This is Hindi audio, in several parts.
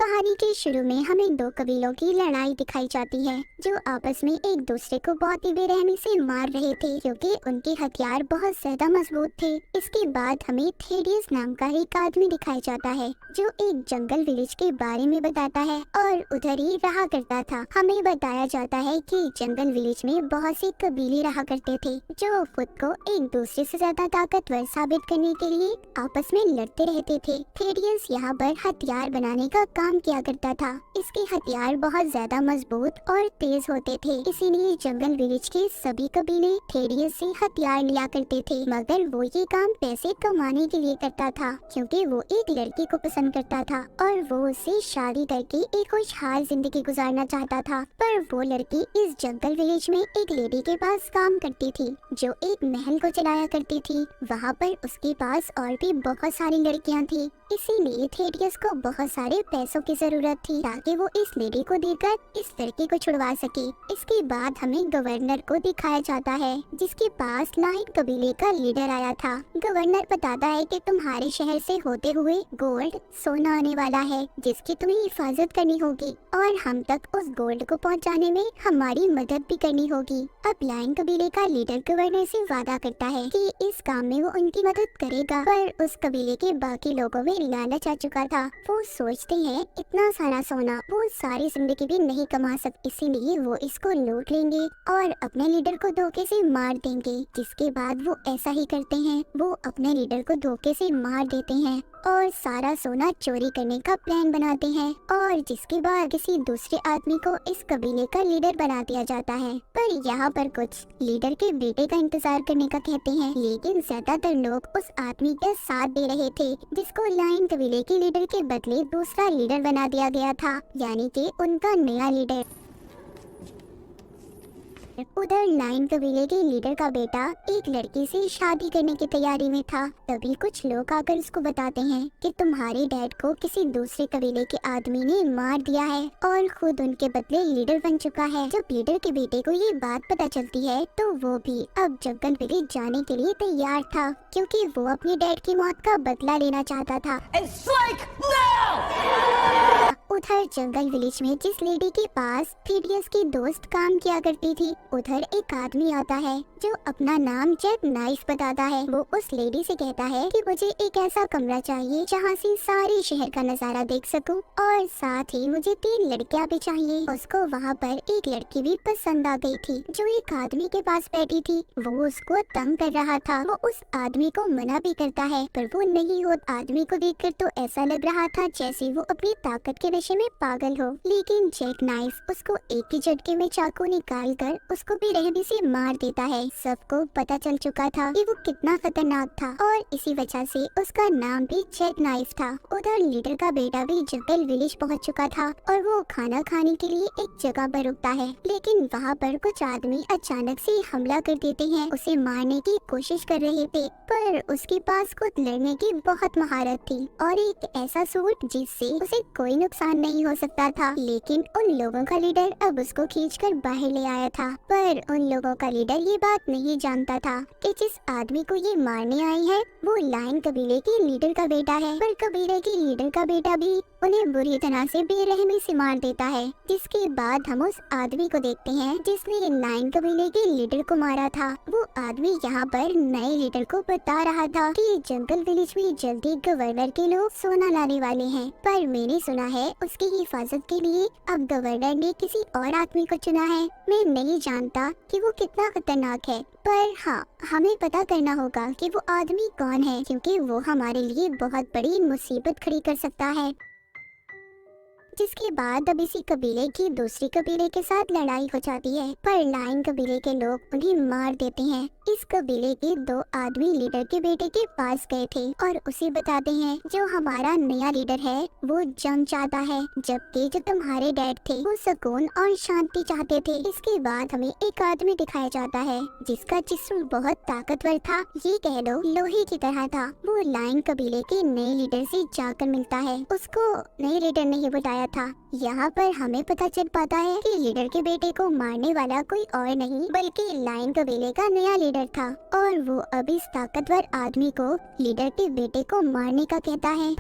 कहानी के शुरू में हमें दो कबीलों की लड़ाई दिखाई जाती है जो आपस में एक दूसरे को बहुत ही बेरहमी से मार रहे थे क्योंकि उनके हथियार बहुत ज्यादा मजबूत थे। इसके बाद हमें थेडियस नाम का एक आदमी दिखाया जाता है जो एक जंगल विलेज के बारे में बताता है और उधर ही रहा करता था। हमें बताया जाता है कि जंगल विलेज में बहुत से कबीले रहा करते थे जो खुद को एक दूसरे से ज्यादा ताकतवर साबित करने के लिए आपस में लड़ते रहते थे। थेडियस यहाँ पर हथियार बनाने का काम किया करता था। इसके हथियार बहुत ज्यादा मजबूत और तेज होते थे, इसीलिए जंगल विलेज के सभी कबीले थेडियस से हथियार लिया करते थे। मगर वो ये काम पैसे कमाने के लिए करता था क्योंकि वो एक लड़की को पसंद करता था और वो उससे शादी करके एक खुशहाल जिंदगी गुजारना चाहता था। पर वो लड़की इस जंगल विलेज में एक लेडी के पास काम करती थी जो एक महल को चलाया करती थी। वहाँ पर उसके पास और भी बहुत सारी लड़कियाँ थी, इसीलिए थेडियस को बहुत सारे पैसों की जरूरत थी ताकि वो इस लेडी को देकर इस लड़की को छुड़वा सके। इसके बाद हमें गवर्नर को दिखाया जाता है जिसके पास लाइन कबीले का लीडर आया था। गवर्नर बताता है कि तुम्हारे शहर से होते हुए गोल्ड सोना आने वाला है जिसकी तुम्हें हिफाजत करनी होगी और हम तक उस गोल्ड को पहुंचाने में हमारी मदद भी करनी होगी। अब लाइन कबीले का लीडर गवर्नर से वादा करता है कि इस काम में वो उनकी मदद करेगा, पर उस कबीले के बाकी लोगों में लालच आ चुका था। वो सोचते हैं इतना सारा सोना वो सारी जिंदगी भी नहीं कमा सकते, इसीलिए वो इसको लूट लेंगे और अपने लीडर को धोखे से मार देंगे। जिसके बाद वो ऐसा ही करते हैं, वो अपने लीडर को धोखे से मार देते हैं और सारा सोना चोरी करने का प्लान बनाते हैं और जिसके बाद किसी दूसरे आदमी को इस कबीले का लीडर बना दिया जाता है। पर यहाँ पर कुछ लीडर के बेटे का इंतजार करने का कहते हैं, लेकिन ज्यादातर लोग उस आदमी के साथ दे रहे थे जिसको लाइन कबीले के लीडर के बदले दूसरा लीडर बना दिया गया था, यानी कि उनका नया लीडर। उधर लाइन कबीले के लीडर का बेटा एक लड़की से शादी करने की तैयारी में था। तभी कुछ लोग आकर उसको बताते हैं कि तुम्हारे डैड को किसी दूसरे कबीले के आदमी ने मार दिया है और खुद उनके बदले लीडर बन चुका है। जब लीडर के बेटे को ये बात पता चलती है तो वो भी अब जंगल विलेज जाने के लिए तैयार था क्योंकि वो अपने डैड की मौत का बदला लेना चाहता था। उधर जंगल विलेज में जिस लेडी के पास थेडियस की दोस्त काम किया करती थी, उधर एक आदमी आता है जो अपना नाम जेक नाइफ बताता है। वो उस लेडी से कहता है कि मुझे एक ऐसा कमरा चाहिए जहाँ से सारे शहर का नजारा देख सकूं और साथ ही मुझे 3 लड़कियाँ भी चाहिए। उसको वहाँ पर एक लड़की भी पसंद आ गई थी जो एक आदमी के पास बैठी थी। वो उसको तंग कर रहा था। वो उस आदमी को मना भी करता है पर वो नहीं हो। आदमी को देखकर तो ऐसा लग रहा था जैसे वो अपनी ताकत के नशे में पागल हो, लेकिन जेक नाइफ उसको एक ही झटके में चाकू निकाल कर उसको बेरहमी से मार देता है। सबको पता चल चुका था कि वो कितना खतरनाक था और इसी वजह से उसका नाम भी जेक नाइफ था। उधर लीडर का बेटा भी जंगल विलेज पहुंच चुका था और वो खाना खाने के लिए एक जगह पर रुकता है, लेकिन वहाँ पर कुछ आदमी अचानक से हमला कर देते हैं। उसे मारने की कोशिश कर रहे थे पर उसके पास खुद लड़ने की बहुत महारत थी और एक ऐसा सूट जिससे उसे कोई नुकसान नहीं हो सकता था। लेकिन उन लोगों का लीडर अब उसको खींचकर बाहर ले आया था, पर उन लोगों का लीडर ये बात नहीं जानता था कि जिस आदमी को ये मारने आई है वो लाइन कबीले के लीडर का बेटा है। पर कबीले के लीडर का बेटा भी उन्हें बुरी तरह से बेरहमी से मार देता है। जिसके बाद हम उस आदमी को देखते हैं जिसने लाइन कबीले के लीडर को मारा था। वो आदमी यहाँ पर नए लीडर को बता रहा था कि जंगल विलेज में जल्दी गवर्नर के लोग सोना लाने वाले हैं, पर मैंने सुना है उसकी हिफाजत के लिए अब गवर्नर ने किसी और आदमी को चुना है। मैं नहीं जानता कि वो कितना खतरनाक है, पर हाँ हमें पता करना होगा कि वो आदमी कौन है क्योंकि वो हमारे लिए बहुत बड़ी मुसीबत खड़ी कर सकता है। जिसके बाद अब इसी कबीले की दूसरी कबीले के साथ लड़ाई हो जाती है, पर लाइन कबीले के लोग उन्हें मार देते हैं। इस कबीले के 2 आदमी लीडर के बेटे के पास गए थे और उसे बताते हैं जो हमारा नया लीडर है वो जंग चाहता है, जबकि जो तुम्हारे डैड थे वो सुकून और शांति चाहते थे। इसके बाद हमें एक आदमी दिखाया जाता है जिसका जिस्म बहुत ताकतवर था, ये कह लो लोहे की तरह था। वो लाइन कबीले के नए लीडर से जाकर मिलता है। उसको नए लीडर ने ही बताया था। यहाँ पर हमें पता चल पाता है कि लीडर के बेटे को मारने वाला कोई और नहीं बल्कि लाइन कबीले का नया लीडर था और वो अब इस ताकतवर आदमी को लीडर के बेटे को मारने का कहता है।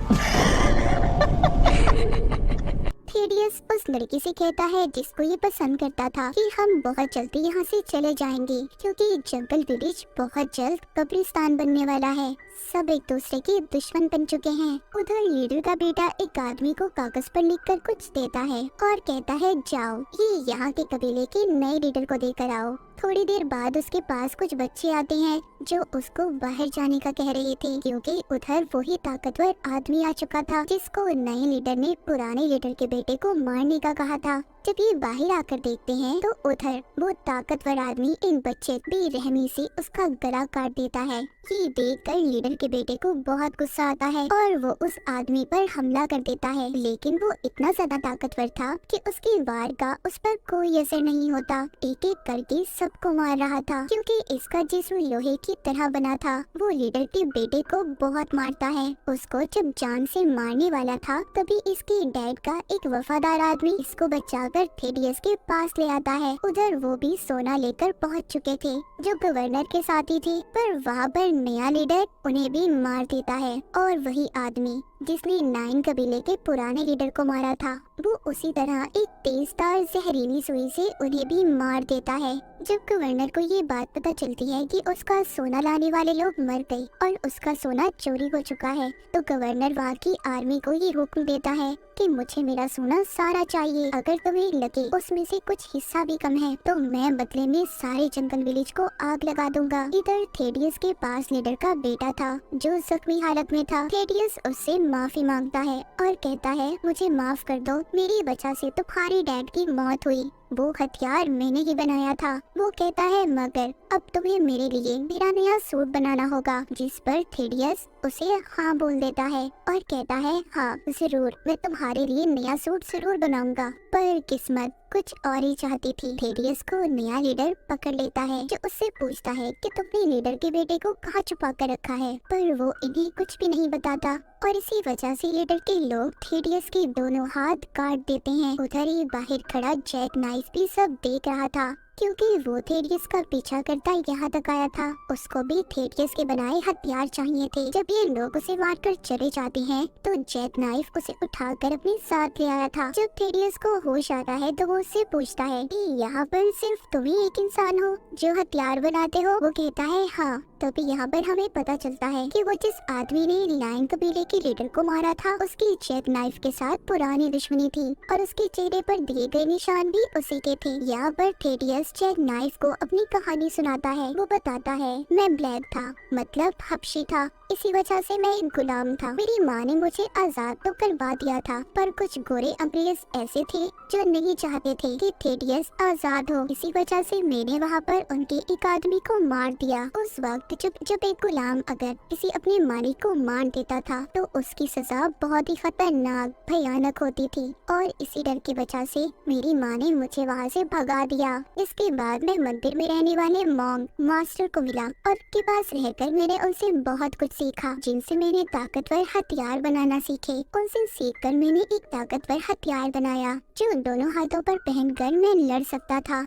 लड़की से कहता है जिसको ये पसंद करता था कि हम बहुत जल्दी यहाँ से चले जाएंगे क्योंकि जंगल विलेज बहुत जल्द कब्रिस्तान बनने वाला है। सब एक दूसरे के दुश्मन बन चुके हैं। उधर लीडर का बेटा एक आदमी को कागज पर लिखकर कुछ देता है और कहता है जाओ ये यहाँ के कबीले के नए लीडर को देकर आओ। थोड़ी देर बाद उसके पास कुछ बच्चे आते हैं जो उसको बाहर जाने का कह रहे थे क्योंकि उधर वही ताकतवर आदमी आ चुका था जिसको नए लीडर ने पुराने लीडर के बेटे को मारने का कहा था। जब ये बाहर आकर देखते हैं तो उधर वो ताकतवर आदमी इन बच्चे बेरहमी से उसका गला काट देता है। ये देखकर लीडर के बेटे को बहुत गुस्सा आता है और वो उस आदमी पर हमला कर देता है, लेकिन वो इतना ज्यादा ताकतवर था कि उसकी वार का उस पर कोई असर नहीं होता। एक एक करके सबको मार रहा था क्योंकि इसका जिस्म लोहे की तरह बना था। वो लीडर के बेटे को बहुत मारता है। उसको जब जान से मारने वाला था तभी इसके डैड का एक वफादार आदमी इसको बचाकर थेडियस के पास ले आता है। उधर वो भी सोना लेकर पहुंच चुके थे जो गवर्नर के साथ ही थे, पर वहाँ पर नया लीडर उन्हें भी मार देता है और वही आदमी जिसने 9 कबीले के पुराने लीडर को मारा था वो उसी तरह एक तेजधार जहरीली सुई से उन्हें भी मार देता है। जब गवर्नर को ये बात पता चलती है कि उसका सोना लाने वाले लोग मर गए और उसका सोना चोरी हो चुका है तो गवर्नर वहाँ की आर्मी को ये हुक्म देता है कि मुझे मेरा सोना सारा चाहिए। अगर तुम्हें लगे उसमें से कुछ हिस्सा भी कम है तो मैं बदले में सारे जंगल विलेज को आग लगा दूंगा। इधर थेडियस के पास लीडर का बेटा था जो जख्मी हालत में था। थेडियस उससे माफी मांगता है और कहता है मुझे माफ कर दो, मेरी वजह से तुम्हारी डैड की मौत हुई, वो हथियार मैंने ही बनाया था। वो कहता है मगर अब तुम्हें मेरे लिए मेरा नया सूट बनाना होगा, जिस पर थेडियस उसे हाँ बोल देता है और कहता है हाँ जरूर, मैं तुम्हारे लिए नया सूट जरूर बनाऊंगा। पर किस्मत कुछ और ही चाहती थी। थेडियस को नया लीडर पकड़ लेता है जो उससे पूछता है कि तुमने लीडर के बेटे को कहाँ छुपा कर रखा है, पर वो इन्हें कुछ भी नहीं बताता और इसी वजह से लीडर के लोग थेडियस के दोनों हाथ काट देते हैं। उधर ही बाहर खड़ा जैक नाइफ भी सब देख रहा था क्योंकि वो थेडियस का पीछा करता यहाँ तक आया था। उसको भी थेडियस के बनाए हथियार चाहिए थे। जब ये लोग उसे मारकर चले जाते हैं तो जैक नाइफ उसे उठाकर अपने साथ ले आया था। जब थेडियस को होश आता है तो वो उससे पूछता है कि यहाँ पर सिर्फ तुम ही एक इंसान हो जो हथियार बनाते हो। वो कहता है हाँ। तभी यहाँ पर हमें पता चलता है कि वो जिस आदमी ने लायन कबीले के लीडर को मारा था उसकी जैक नाइफ के साथ पुरानी दुश्मनी थी और उसके चेहरे पर दिए गए निशान भी उसी के थे। यहाँ पर थेडियस जैक नाइफ को अपनी कहानी सुनाता है। वो बताता है मैं ब्लैक था, मतलब हबशी था, इसी वजह से मैं एक गुलाम था। मेरी माँ ने मुझे आजाद तो करवा दिया था पर कुछ गोरे अंग्रेज ऐसे थे जो नहीं चाहते थे कि थेडियस आजाद हो, इसी वजह से मैंने वहाँ पर उनके एक आदमी को मार दिया। उस वक्त जब एक गुलाम अगर किसी अपने मालिक को मार देता था तो उसकी सजा बहुत ही खतरनाक भयानक होती थी और इसी डर की वजह से मेरी माँ ने मुझे वहाँ से भगा दिया। इसके बाद मैं मंदिर में रहने वाले मॉन्क मास्टर को मिला और उनके पास रहकर मैंने उनसे बहुत कुछ सीखा, जिनसे मैंने ताकतवर हथियार बनाना सीखे। उनसे सीखकर मैंने एक ताकतवर हथियार बनाया जो दोनों हाथों पर पहनकर मैं लड़ सकता था।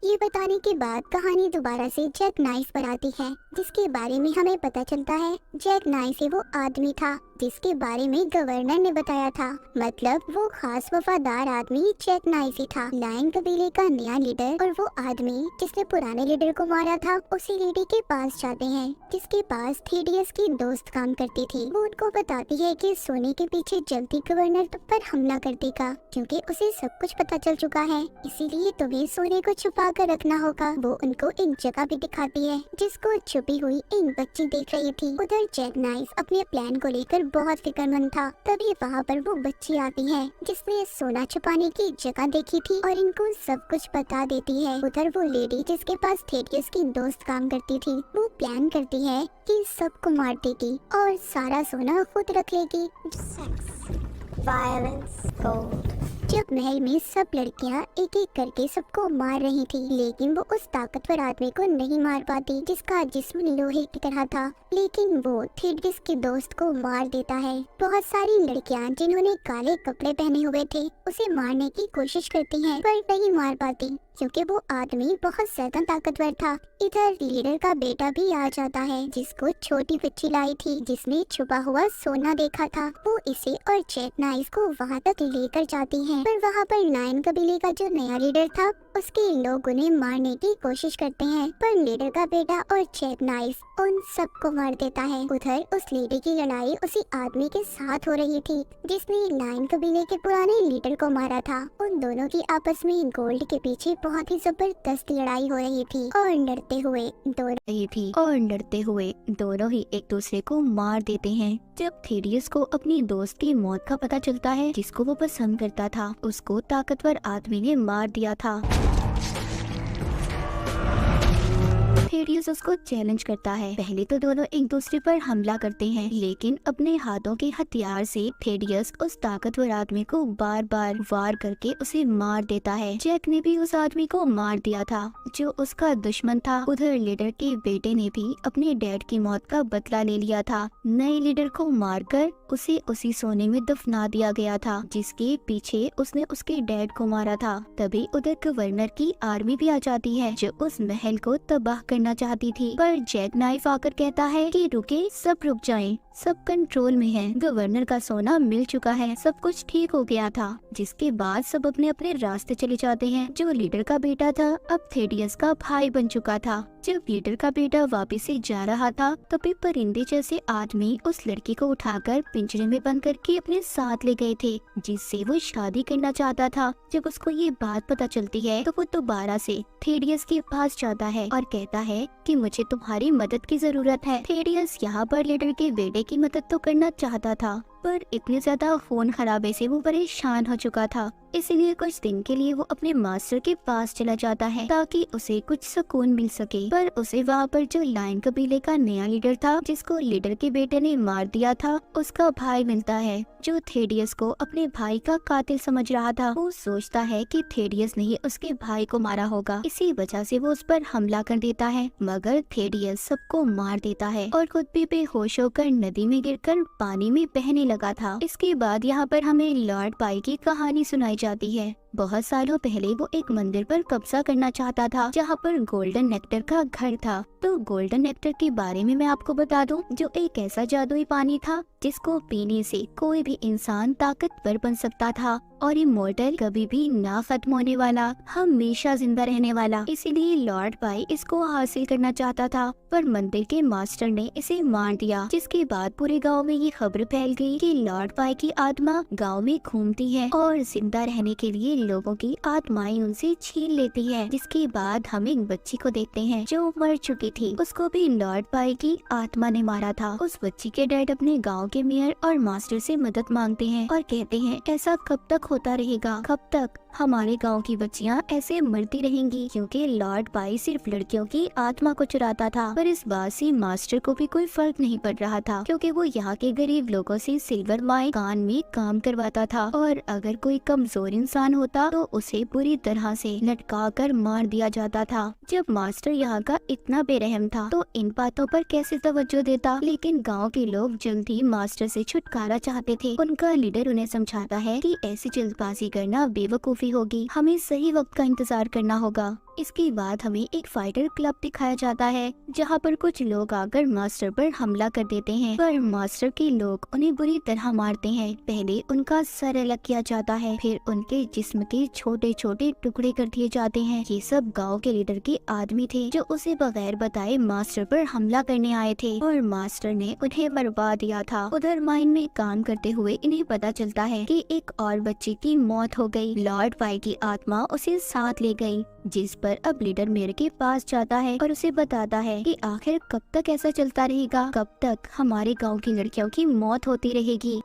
ये बताने के बाद कहानी दोबारा से जैक नाइफ पर आती है जिसके बारे में हमें पता चलता है जैक नाइफ वो आदमी था जिसके बारे में गवर्नर ने बताया था, मतलब वो खास वफादार आदमी जैक नाइफ ही था, लायन कबीले का नया लीडर। और वो आदमी जिसने पुराने लीडर को मारा था उसी लेडी के पास जाते हैं जिसके पास थेडियस की दोस्त काम करती थी। वो उनको बताती है कि सोने के पीछे जल्दी गवर्नर तुम पर हमला कर देगा क्योंकि उसे सब कुछ पता चल चुका है, इसीलिए तुम्हें सोने को छुपा कर रखना होगा। वो उनको एक जगह भी दिखाती है जिसको छुपी हुई एक बच्ची देख रही थी। उधर जैक नाइफ अपने प्लान को लेकर बहुत फिक्रमंद था। तभी वहाँ पर वो बच्ची आती है जिसने सोना छुपाने की जगह देखी थी और इनको सब कुछ बता देती है। उधर वो लेडी जिसके पास थेडियस की दोस्त काम करती थी वो प्लान करती है कि सबको मार देगी और सारा सोना खुद रख लेगी। जब महल में सब लड़कियां एक एक करके सबको मार रही थी लेकिन वो उस ताकतवर आदमी को नहीं मार पाती जिसका जिस्म लोहे की तरह था, लेकिन वो थेडियस के दोस्त को मार देता है। बहुत सारी लड़कियां जिन्होंने काले कपड़े पहने हुए थे उसे मारने की कोशिश करती हैं पर नहीं मार पाती क्योंकि वो आदमी बहुत ज्यादा ताकतवर था। इधर लीडर का बेटा भी आ जाता है जिसको छोटी बच्ची लाई थी जिसने छुपा हुआ सोना देखा था। वो इसे और जैक नाइफ को वहाँ तक लेकर जाती है हैं। पर वहाँ पर लायन कबीले का जो नया लीडर था उसके लोग उन्हें मारने की कोशिश करते हैं, पर लीडर का बेटा और जैक नाइफ उन सबको मार देता है। उधर उस लेडी की लड़ाई उसी आदमी के साथ हो रही थी जिसने लायन कबीले के पुराने लीडर को मारा था। उन दोनों की आपस में गोल्ड के पीछे बहुत ही जबरदस्त लड़ाई हो रही थी और लड़ते हुए दोनों ही एक दूसरे को मार देते हैं। जब थेडियस को अपनी दोस्त की मौत का पता चलता है जिसको वो पसंद करता था, उसको ताकतवर आदमी ने मार दिया था। थेडियस उसको चैलेंज करता है। पहले तो दोनों एक दूसरे पर हमला करते हैं, लेकिन अपने हाथों के हथियार से थेडियस उस ताकतवर आदमी को बार बार वार करके उसे मार देता है। जैक ने भी उस आदमी को मार दिया था जो उसका दुश्मन था। उधर लीडर के बेटे ने भी अपने डैड की मौत का बदला ले लिया था। नए लीडर को मारकर उसे उसी सोने में दफना दिया गया था जिसके पीछे उसने उसके डैड को मारा था। तभी उधर गवर्नर की आर्मी भी आ जाती है जो उस महल को तबाह करना चाहती थी, पर जैक नाइफ आकर कहता है कि रुके, सब रुक जाएं, सब कंट्रोल में है। गवर्नर का सोना मिल चुका है, सब कुछ ठीक हो गया था। जिसके बाद सब अपने अपने रास्ते चले जाते हैं। जो लीडर का बेटा था अब थेडियस का भाई बन चुका था। जब लीडर का बेटा वापस से जा रहा था तभी परिंदे जैसे आदमी उस लड़की को उठाकर पिंजरे में बंद करके अपने साथ ले गए थे जिससे वो शादी करना चाहता था। जब उसको ये बात पता चलती है तो वो दोबारा से थेडियस के पास जाता है और कहता है कि मुझे तुम्हारी मदद की जरूरत है। थेडियस यहाँ पर लीडर के बेटे की मदद तो करना चाहता था, पर इतने ज्यादा खून खराबे से वो परेशान हो चुका था, इसीलिए कुछ दिन के लिए वो अपने मास्टर के पास चला जाता है ताकि उसे कुछ सुकून मिल सके। पर उसे वहाँ पर जो लायन कबीले का नया लीडर था जिसको लीडर के बेटे ने मार दिया था, उसका भाई मिलता है जो थेडियस को अपने भाई का कातिल समझ रहा था। वो सोचता है कि थेडियस ने ही उसके भाई को मारा होगा, इसी वजह से वो उस पर हमला कर देता है, मगर थेडियस सबको मार देता है और खुद भी बेहोश होकर नदी में गिरकर पानी में बहने लगा था। इसके बाद यहाँ पर हमें लॉर्ड पाई की कहानी सुनाई जाती है। बहुत सालों पहले वो एक मंदिर पर कब्जा करना चाहता था जहाँ पर गोल्डन नेक्टर का घर था। तो गोल्डन नेक्टर के बारे में मैं आपको बता दूं, जो एक ऐसा जादुई पानी था जिसको पीने से कोई भी इंसान ताकतवर बन सकता था और इमोर्टल, कभी भी ना खत्म होने वाला, हमेशा जिंदा रहने वाला। इसीलिए लॉर्ड पाई इसको हासिल करना चाहता था, पर मंदिर के मास्टर ने इसे मार दिया। जिसके बाद पूरे गांव में ये खबर फैल गई कि लॉर्ड पाई की आत्मा गांव में घूमती है और जिंदा रहने के लिए लोगों की आत्माएं उनसे छीन लेती है। जिसके बाद हम एक बच्ची को देखते हैं जो मर चुकी थी, उसको भी लॉर्ड पाई की आत्मा ने मारा था। उस बच्ची के डैड अपने गांव के मेयर और मास्टर से मदद मांगते हैं और कहते हैं ऐसा कब तक होता रहेगा, कब तक हमारे गांव की बच्चियां ऐसे मरती रहेंगी, क्योंकि लॉर्ड पाई सिर्फ लड़कियों की आत्मा को चुराता था। पर इस बात से मास्टर को भी कोई फर्क नहीं पड़ रहा था, क्योंकि वो यहाँ के गरीब लोगों से सिल्वर माइन कान में काम करवाता था और अगर कोई कमजोर इंसान होता तो उसे पूरी तरह से लटका कर मार दिया जाता था। जब मास्टर यहाँ का इतना बेरहम था तो इन बातों पर कैसे तवज्जो देता। लेकिन गाँव के लोग जल्द ही मास्टर से छुटकारा चाहते थे। उनका लीडर उन्हें समझाता है कि ऐसी जल्दबाजी करना बेवकूफी होगी, हमें सही वक्त का इंतजार करना होगा। इसके बाद हमें एक फाइटर क्लब दिखाया जाता है जहाँ पर कुछ लोग आकर मास्टर पर हमला कर देते हैं, पर मास्टर के लोग उन्हें बुरी तरह मारते हैं। पहले उनका सर अलग किया जाता है, फिर उनके जिस्म के छोटे छोटे टुकड़े कर दिए जाते हैं। ये सब गांव के लीडर के आदमी थे जो उसे बगैर बताए मास्टर पर हमला करने आए थे और मास्टर ने उन्हें मरवा दिया था। उधर माइन में काम करते हुए इन्हें पता चलता है कि एक और बच्चे की मौत हो गई। लॉर्ड पाई की आत्मा उसे साथ ले गई, जिस पर अब लीडर मेयर के पास जाता है और उसे बताता है कि आखिर कब तक ऐसा चलता रहेगा, कब तक हमारे गांव की लड़कियों की मौत होती रहेगी।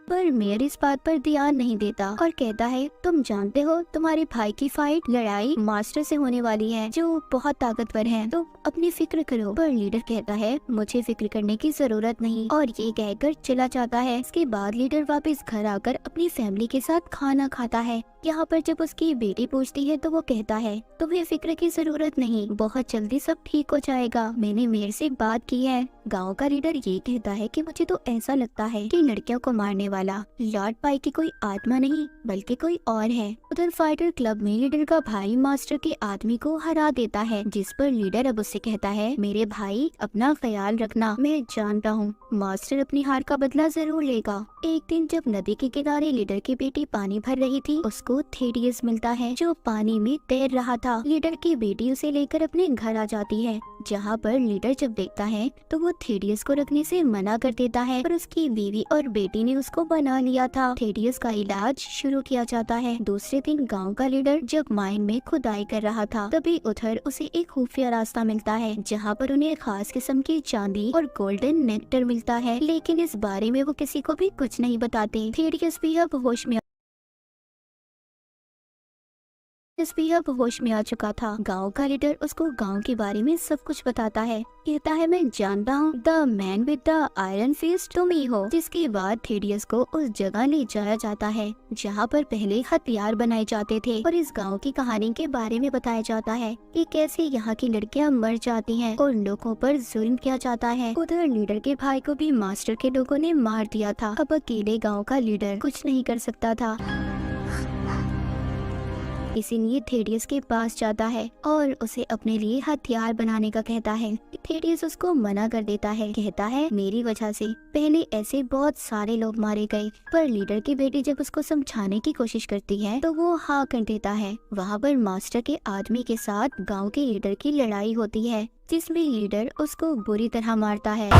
पर मेयर इस बात पर ध्यान नहीं देता और कहता है तुम जानते हो तुम्हारे भाई की लड़ाई मास्टर से होने वाली है जो बहुत ताकतवर है, तो अपनी फिक्र करो। पर लीडर कहता है मुझे फिक्र करने की जरूरत नहीं और ये कहकर चला जाता है। इसके बाद लीडर वापस घर आकर अपनी फैमिली के साथ खाना खाता है। यहाँ पर जब उसकी बेटी पूछती है तो वो कहता है तुम्हें फिक्र की जरूरत नहीं, बहुत जल्दी सब ठीक हो जाएगा, मैंने मेयर से बात की है। गाँव का लीडर ये कहता है कि मुझे तो ऐसा लगता है कि लड़कियों को मारने वाले वाला लॉर्ड पाई की कोई आत्मा नहीं बल्कि कोई और है। उधर फाइटर क्लब में लीडर का भाई मास्टर के आदमी को हरा देता है, जिस पर लीडर अब उससे कहता है, मेरे भाई अपना ख्याल रखना, मैं जानता हूँ मास्टर अपनी हार का बदला जरूर लेगा। एक दिन जब नदी के किनारे लीडर की बेटी पानी भर रही थी, उसको थेडियस मिलता है जो पानी में तैर रहा था। लीडर की बेटी उसे लेकर अपने घर आ जाती है, जहाँ पर लीडर जब देखता है तो वो थेडियस को रखने से मना कर देता है, पर उसकी बीवी और बेटी ने उसको बना लिया था। थेडियस का इलाज शुरू किया जाता है। दूसरे दिन गांव का लीडर जब माइन में खुदाई कर रहा था, तभी उधर उसे एक खुफिया रास्ता मिलता है, जहाँ पर उन्हें खास किस्म की चांदी और गोल्डन नेक्टर मिलता है, लेकिन इस बारे में वो किसी को भी कुछ नहीं बताते। थेडियस भी अब होश में आ चुका था। गांव का लीडर उसको गांव के बारे में सब कुछ बताता है। कहता है, मैं जानता हूँ the man with the iron fist तुम ही हो। जिसके बाद थेडियस को उस जगह ले जाया जाता है जहाँ पर पहले हथियार बनाए जाते थे, और इस गांव की कहानी के बारे में बताया जाता है कि कैसे यहाँ की लड़कियाँ मर जाती हैं और लोगों पर जुल्म किया जाता है। उधर लीडर के भाई को भी मास्टर के लोगों ने मार दिया था। अब अकेले गाँव का लीडर कुछ नहीं कर सकता था, इसीलिए थेडियस के पास जाता है और उसे अपने लिए हथियार बनाने का कहता है। थेडियस उसको मना कर देता है, कहता है, मेरी वजह से पहले ऐसे बहुत सारे लोग मारे गए। पर लीडर की बेटी जब उसको समझाने की कोशिश करती है तो वो हाँ कर देता है। वहाँ पर मास्टर के आदमी के साथ गाँव के लीडर की लड़ाई होती है, जिसमें लीडर उसको बुरी तरह मारता है।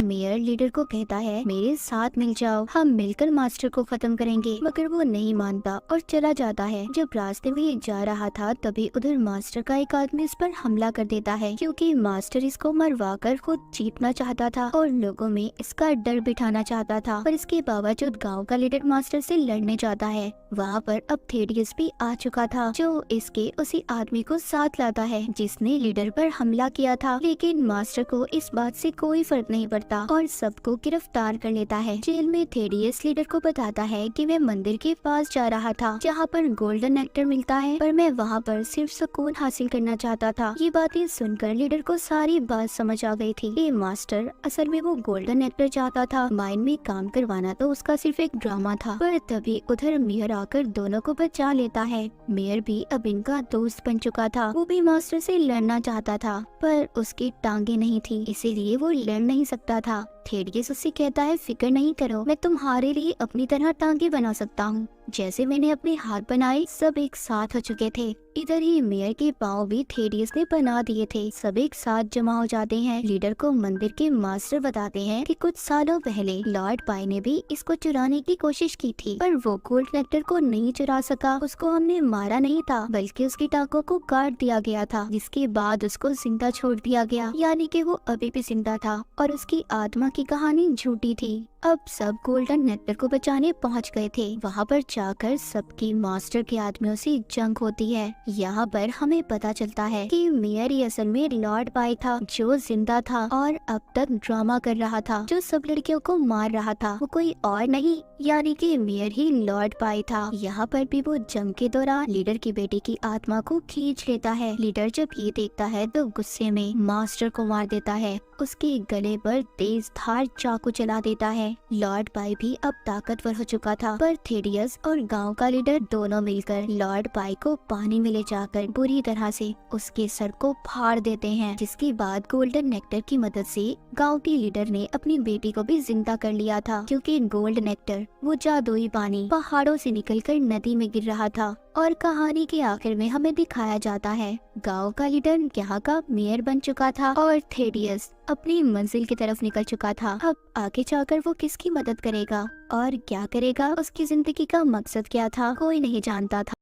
मेयर लीडर को कहता है, मेरे साथ मिल जाओ, हम मिलकर मास्टर को खत्म करेंगे, मगर वो नहीं मानता और चला जाता है। जब रास्ते में ये जा रहा था तभी उधर मास्टर का एक आदमी इस पर हमला कर देता है, क्योंकि मास्टर इसको मरवा कर खुद जीतना चाहता था और लोगों में इसका डर बिठाना चाहता था। पर इसके बावजूद गाँव का लीडर मास्टर से लड़ने जाता है। वहाँ पर अब थेडियस भी आ चुका था, जो इसके उसी आदमी को साथ लाता है जिसने लीडर पर हमला किया था। लेकिन मास्टर को इस बात से कोई फर्क नहीं पड़ता और सबको गिरफ्तार कर लेता है। जेल में थेडियस लीडर को बताता है कि मैं मंदिर के पास जा रहा था जहाँ पर गोल्डन नेक्टर मिलता है, पर मैं वहाँ पर सिर्फ सुकून हासिल करना चाहता था। ये बातें सुनकर लीडर को सारी बात समझ आ गई थी। ये मास्टर असल में वो गोल्डन नेक्टर चाहता था, माइन में काम करवाना तो उसका सिर्फ एक ड्रामा था। पर तभी उधर मेयर आकर दोनों को बचा लेता है। मेयर भी अब इनका दोस्त बन चुका था। वो भी मास्टर से लड़ना चाहता था, पर उसकी टांगे नहीं थी, इसीलिए वो लड़ नहीं सकता था। थेडियस उससे कहता है, फिक्र नहीं करो, मैं तुम्हारे लिए अपनी तरह टांगे बना सकता हूँ, जैसे मैंने अपने हाथ बनाए। सब एक साथ हो चुके थे। इधर ही मेयर के पाँव भी थेडियस ने बना दिए थे। सब एक साथ जमा हो जाते हैं। लीडर को मंदिर के मास्टर बताते हैं कि कुछ सालों पहले लॉर्ड पाई ने भी इसको चुराने की कोशिश की थी, पर वो गोल्ड नेक्टर को नहीं चुरा सका। उसको हमने मारा नहीं था, बल्कि उसकी टांगों को काट दिया गया था, जिसके बाद उसको जिंदा छोड़ दिया गया, यानी कि वो अभी भी जिंदा था और उसकी आत्मा की कहानी झूठी थी। अब सब गोल्डन नेक्टर को बचाने पहुंच गए थे। वहां पर जाकर सबकी मास्टर के आदमियों से जंग होती है। यहाँ पर हमें पता चलता है कि मेयर ही असल में लॉर्ड पाई था, जो जिंदा था और अब तक ड्रामा कर रहा था, जो सब लड़कियों को मार रहा था। वो कोई और नहीं, यानी कि मेयर ही लॉर्ड पाई था। यहाँ पर भी वो जंग के दौरान लीडर की बेटी की आत्मा को खींच लेता है। लीडर जब ये देखता है तो गुस्से में मास्टर को मार देता है, उसके गले पर तेज धार चाकू चला देता है। लॉर्ड पाई भी अब ताकतवर हो चुका था, पर थेडियस और गांव का लीडर दोनों मिलकर लॉर्ड पाई को पानी में ले जाकर बुरी तरह से उसके सर को फाड़ देते हैं, जिसके बाद गोल्डन नेक्टर की मदद से गांव के लीडर ने अपनी बेटी को भी जिंदा कर लिया था, क्योंकि गोल्ड नेक्टर वो जादुई पानी पहाड़ों से निकलकर नदी में गिर रहा था। और कहानी के आखिर में हमें दिखाया जाता है गांव का लीडर यहाँ का मेयर बन चुका था और थेडियस अपनी मंजिल की तरफ निकल चुका था। अब आगे जाकर वो किसकी मदद करेगा और क्या करेगा, उसकी जिंदगी का मकसद क्या था, कोई नहीं जानता था।